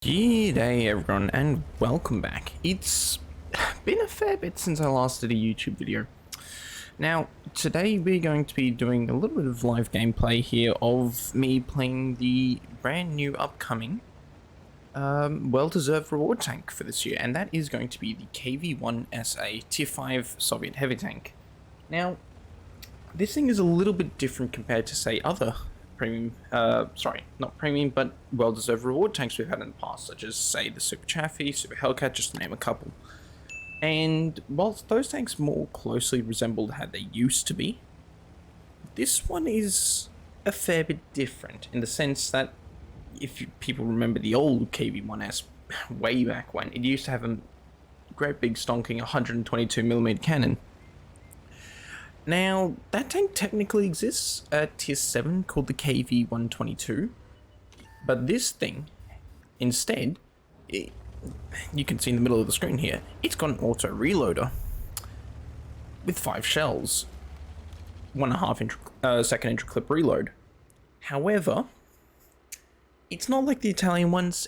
G'day everyone and welcome back. It's been a fair bit since I last did a YouTube video. Now, today we're going to be doing a little bit of live gameplay here of me playing the brand new upcoming well-deserved reward tank for this year, and that is going to be the KV-1SA Tier 5 Soviet heavy tank. Now, this thing is a little bit different compared to, say, other premium, not premium, but well-deserved reward tanks we've had in the past, such as, say, the Super Chaffee, Super Hellcat, just to name a couple. And whilst those tanks more closely resembled how they used to be, this one is a fair bit different, in the sense that, if people remember the old KV-1S way back when, it used to have a great big stonking 122mm cannon. Now, that tank technically exists at Tier 7 called the KV-122, but this thing, instead, you can see in the middle of the screen here, it's got an auto reloader with 5 shells, 1.5 second inch clip reload. However, it's not like the Italian ones,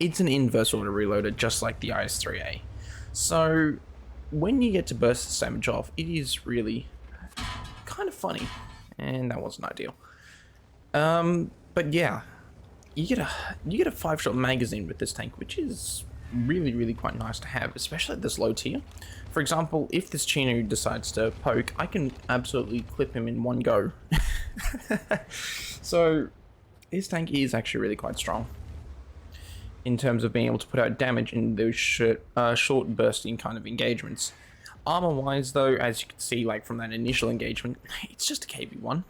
it's an inverse auto reloader just like the IS-3A. So, when you get to burst this damage off, it is really kind of funny, and that wasn't ideal. But yeah, you get a 5-shot magazine with this tank, which is really quite nice to have, especially at this low tier. For example, if this Chino decides to poke, I can absolutely clip him in one go. So this tank is actually really quite strong in terms of being able to put out damage in those short bursting kind of engagements. Armor-wise, though, as you can see, like from that initial engagement, it's just a KV-1.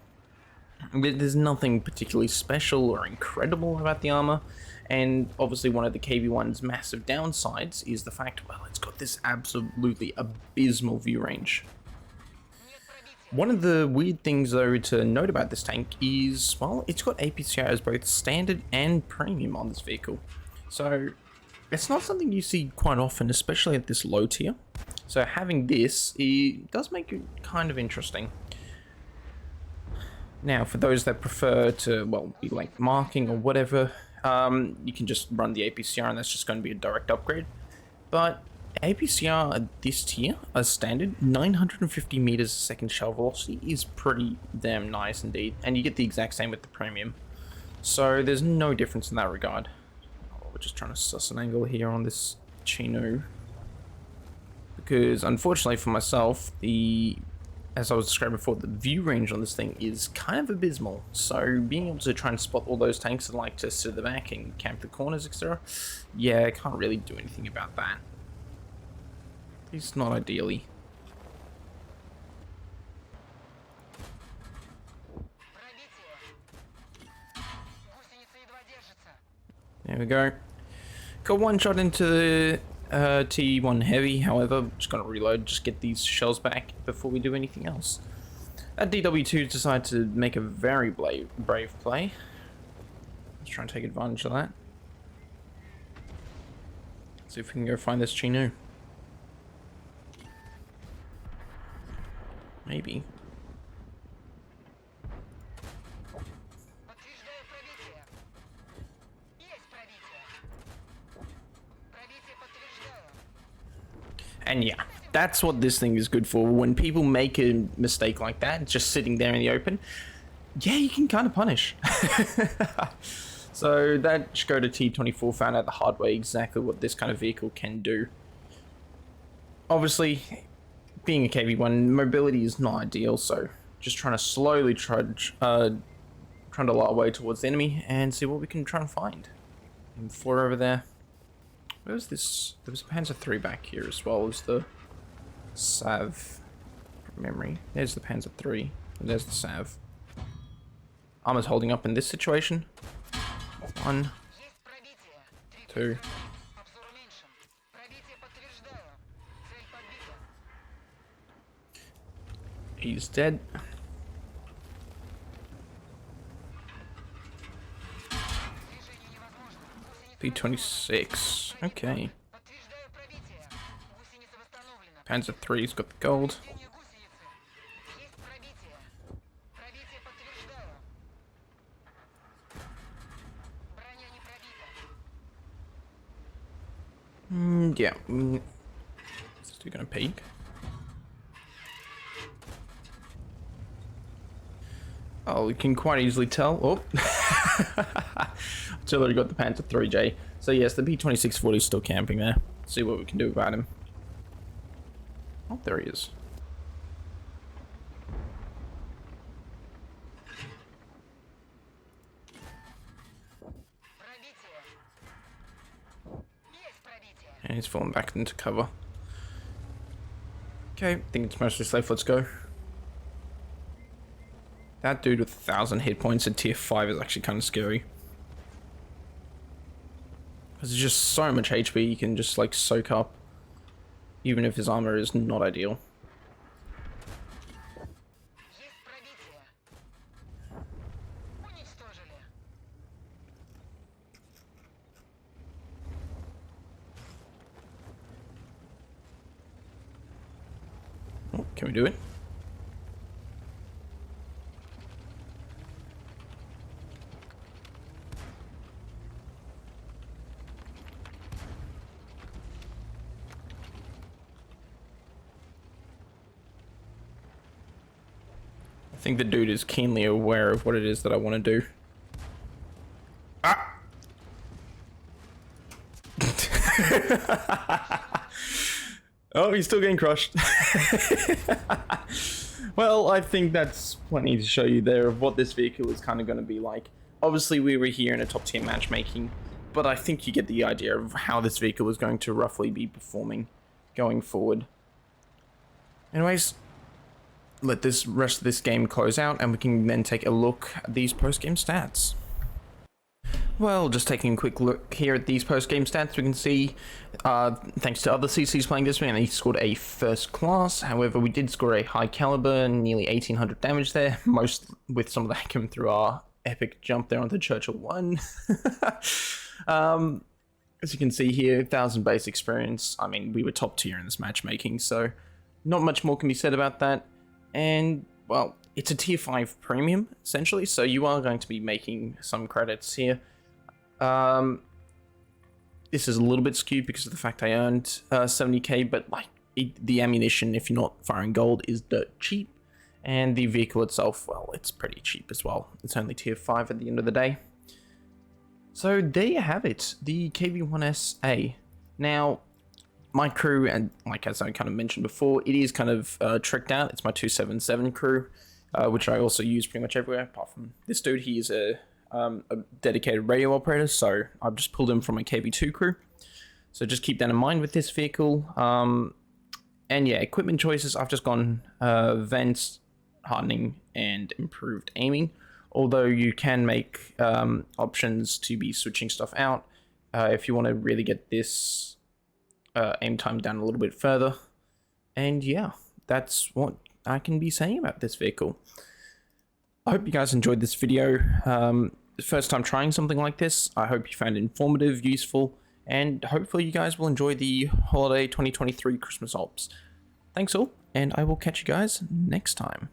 There's nothing particularly special or incredible about the armor, and obviously one of the KV-1's massive downsides is the fact, well, it's got this absolutely abysmal view range. One of the weird things, though, to note about this tank is, well, it's got APCR as both standard and premium on this vehicle. So it's not something you see quite often, especially at this low tier. So having this, it does make it kind of interesting. Now, for those that prefer to, well, be like marking or whatever, you can just run the APCR and that's just going to be a direct upgrade. But APCR at this tier, as standard, 950 meters a second shell velocity is pretty damn nice indeed. And you get the exact same with the premium. So there's no difference in that regard. We're just trying to suss an angle here on this Chino, because unfortunately for myself, as I was describing before, the view range on this thing is kind of abysmal. So being able to try and spot all those tanks that like to sit at the back and camp the corners, etc., yeah, I can't really do anything about that. At least not ideally. There we go. Got one shot into the T1 heavy, however, just gonna reload, just get these shells back before we do anything else. That DW2 decided to make a very brave play. Let's try and take advantage of that. See if we can go find this Chino. Maybe. And yeah, that's what this thing is good for. When people make a mistake like that, just sitting there in the open, yeah, you can kind of punish. So that Skoda T24 found out the hard way exactly what this kind of vehicle can do. Obviously, being a KV-1, mobility is not ideal, so just trying to slowly trudge, trying to lull our way towards the enemy and see what we can try and find. And floor over there. Where was this? There was a Panzer III back here as well as the Sav from memory. There's the Panzer III. And there's the Sav. Armor's holding up in this situation. 1, 2. He's dead. P26. Okay. Panzer III's got the gold. Yeah. Still gonna peek. Oh, you can quite easily tell. Oh, it's already got the Panther 3J. So yes, the P2640 is still camping there. See what we can do about him. Oh, there he is. And he's falling back into cover. Okay, I think it's mostly safe. Let's go. That dude with 1,000 hit points at tier 5 is actually kind of scary. Because there's just so much HP you can just like soak up. Even if his armor is not ideal. Oh, can we do it? I think the dude is keenly aware of what it is that I want to do. Ah! Oh, he's still getting crushed. Well, I think that's plenty to show you there of what this vehicle is kind of going to be like. Obviously, we were here in a top tier matchmaking, but I think you get the idea of how this vehicle is going to roughly be performing going forward. Anyways, let this rest of this game close out and we can then take a look at these post-game stats. Well, just taking a quick look here at these post-game stats, we can see, thanks to other CCs playing this man, he scored a first class. However, we did score a high caliber, nearly 1800 damage there, most with some of that coming through our epic jump there onto Churchill 1. As you can see here, 1000 base experience. I mean, we were top tier in this matchmaking, so not much more can be said about that. And, well, it's a tier 5 premium, essentially, so you are going to be making some credits here. This is a little bit skewed because of the fact I earned 70k, but like the ammunition, if you're not firing gold, is dirt cheap. And the vehicle itself, well, it's pretty cheap as well. It's only tier 5 at the end of the day. So there you have it, the KV-1SA. Now, my crew, and like as I kind of mentioned before, it is kind of tricked out. It's my 277 crew, which I also use pretty much everywhere, apart from this dude. He is a dedicated radio operator, so I've just pulled him from a KV2 crew. So just keep that in mind with this vehicle. And yeah, equipment choices, I've just gone vents, hardening, and improved aiming. Although you can make options to be switching stuff out if you want to really get this aim time down a little bit further. And yeah, that's what I can be saying about this vehicle. I hope you guys enjoyed this video. First time trying something like this. I hope you found it informative, useful, and hopefully you guys will enjoy the holiday 2023 Christmas Alps. Thanks all, and I will catch you guys next time.